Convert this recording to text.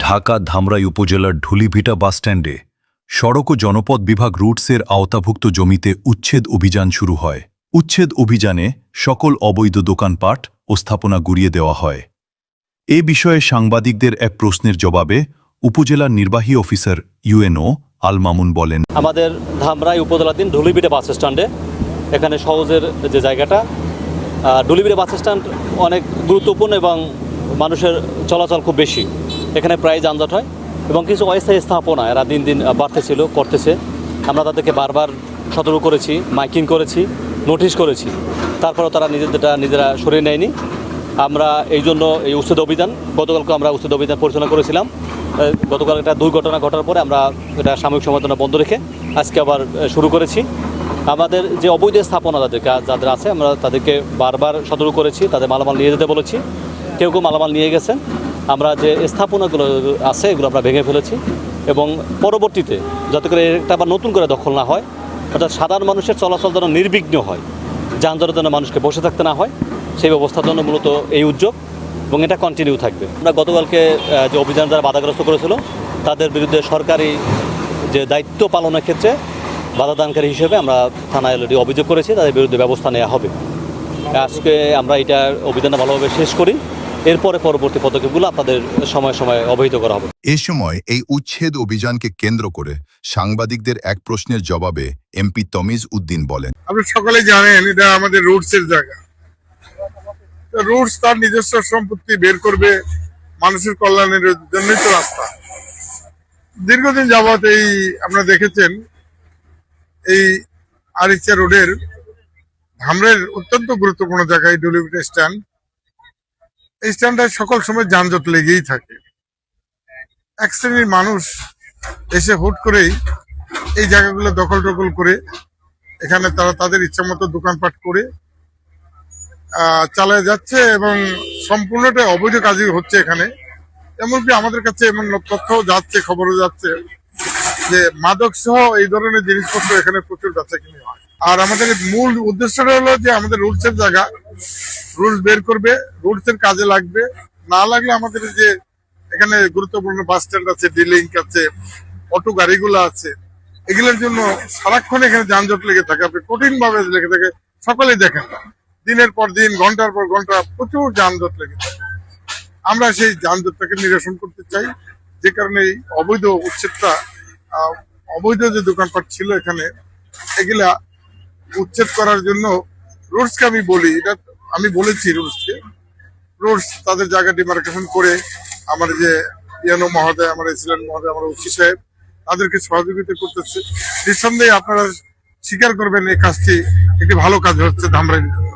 ঢাকা ধামরাই উপজেলার ঢুলিভিটা বাসস্ট্যান্ডে সড়ক ও জনপদ বিভাগ রুটসের আওতাভুক্ত জমিতে উচ্ছেদ অভিযান শুরু হয়। উচ্ছেদ অভিযানে সকল অবৈধ দোকানপাট ও স্থাপনা গুড়িয়ে দেওয়া হয়। এ বিষয়ে সাংবাদিকদের এক প্রশ্নের জবাবে উপজেলার নির্বাহী অফিসার ইউএনও আল মামুন বলেন, আমাদের ধামরাই উপজেলাধীন ঢুলিভিটা বাস স্ট্যান্ডে এখানে সহজের যে জায়গাটা, ঢুলিভিটা বাস স্ট্যান্ড অনেক গুরুত্বপূর্ণ এবং মানুষের চলাচল খুব বেশি। এখানে প্রায় যানজট হয় এবং কিছু অস্থায়ী স্থাপনা এরা দিন দিন করতেছে। আমরা তাদেরকে বারবার সতর্ক করেছি, মাইকিং করেছি, নোটিশ করেছি, তারপরেও তারা নিজেরা সরিয়ে নেয়নি। আমরা এই জন্য এই উচ্ছেদ অভিযান, গতকালকে আমরা উচ্ছেদ অভিযান পরিচালনা করেছিলাম। গতকাল একটা দুর্ঘটনা ঘটার পরে আমরা এটা সাময়িক সমাধান বন্ধ রেখে আজকে আবার শুরু করেছি। আমাদের যে অবৈধ স্থাপনা যাদের আছে আমরা তাদেরকে বারবার সতর্ক করেছি, তাদের মালামাল নিয়ে যেতে বলেছি। কেউ মালামাল নিয়ে গেছেন, আমরা যে স্থাপনাগুলো আছে এগুলো আমরা ভেঙে ফেলেছি এবং পরবর্তীতে যাতে করে এটা আবার নতুন করে দখল না হয়, অর্থাৎ সাধারণ মানুষের চলাচল যেন নির্বিঘ্ন হয়, যানজটের জন্য মানুষকে বসে থাকতে না হয়, সেই ব্যবস্থার জন্য মূলত এই উদ্যোগ এবং এটা কন্টিনিউ থাকবে। আমরা গতকালকে যে অভিযান যারা বাধাগ্রস্ত করেছিল তাদের বিরুদ্ধে সরকারি যে দায়িত্ব পালনের ক্ষেত্রে বাধাদানকারী হিসেবে আমরা থানায় অলরেডি অভিযোগ করেছি, তাদের বিরুদ্ধে ব্যবস্থা নেওয়া হবে। আজকে আমরা এটার অভিযানটা ভালোভাবে শেষ করি, এরপরে পরবর্তী পদক্ষেপগুলো আপনাদের সময় সময় অবহিত করা হবে। এ সময় এই উচ্ছেদ অভিযানকে কেন্দ্র করে সাংবাদিকদের এক প্রশ্নের জবাবে এমপি তমিজ উদ্দিন বলেন, আপনি সকলে জানেন এটা আমাদের রুটসের জায়গা। রুটস তার নিজস্ব সম্পত্তি বের করবে, মানুষের কল্যাণের জন্যই তো রাস্তা। দীর্ঘদিন যাবৎ এই আপনারা দেখেছেন এই আরিচা রোডের ধামরাইয়ের অত্যন্ত গুরুত্বপূর্ণ জায়গায় ঢুলিভিটা স্ট্যান্ড। এই স্ট্যান্ডটায় সকল সময় যানজট লেগেই থাকে। এক শ্রেণীর মানুষ এসে হুট করেই এই জায়গাগুলো দখল করে এখানে তারা তাদের ইচ্ছা মতো দোকানপাট করে চালায় যাচ্ছে এবং সম্পূর্ণটাই অবৈধ কাজই হচ্ছে এখানে। এমনকি আমাদের কাছে এমন তথ্য যাচ্ছে, খবরও যাচ্ছে যে মাদক সহ এই ধরনের জিনিসপত্র এখানে প্রচুর বেচাকিনি হয়। আর আমাদের মূল উদ্দেশ্যটা হলো যে আমাদের রুটসের জায়গা, রুলস বের করবে, রুলসের কাজে লাগবে। না লাগলে আমাদের যে এখানে গুরুত্বপূর্ণ বাস স্ট্যান্ড আছে, ডিলিংক আছে, অটো গাড়িগুলো আছে, এগুলোর জন্য সারাক্ষণ এখানে যানজট লেগে থাকে। আপনি কঠিন ভাবে লেগে থাকে, সকলেই দেখেন দিনের পর দিন, ঘন্টার পর ঘন্টা প্রচুর যানজট লেগে থাকে। আমরা সেই যানজটটাকে নিরসন করতে চাই, যে কারণে এই অবৈধ উচ্ছেদটা, অবৈধ যে দোকানপাট ছিল এখানে, এগুলা উচ্ছেদ করার জন্য রুটসকে আমি বলি, এটা আমি বলেছি রুটসকে, রুটস তাদের জায়গা ডিমার্কেশন করে আমার যে ইউএনও মহোদয়, আমার এসিলেন্ট মহোদয়, আমার ওসি সাহেব তাদেরকে সহযোগিতা করতেছে। নিঃসন্দেহে আপনারা স্বীকার করবেন এই কাজটি একটি ভালো কাজ হচ্ছে ধামরাইয়ের জন্য।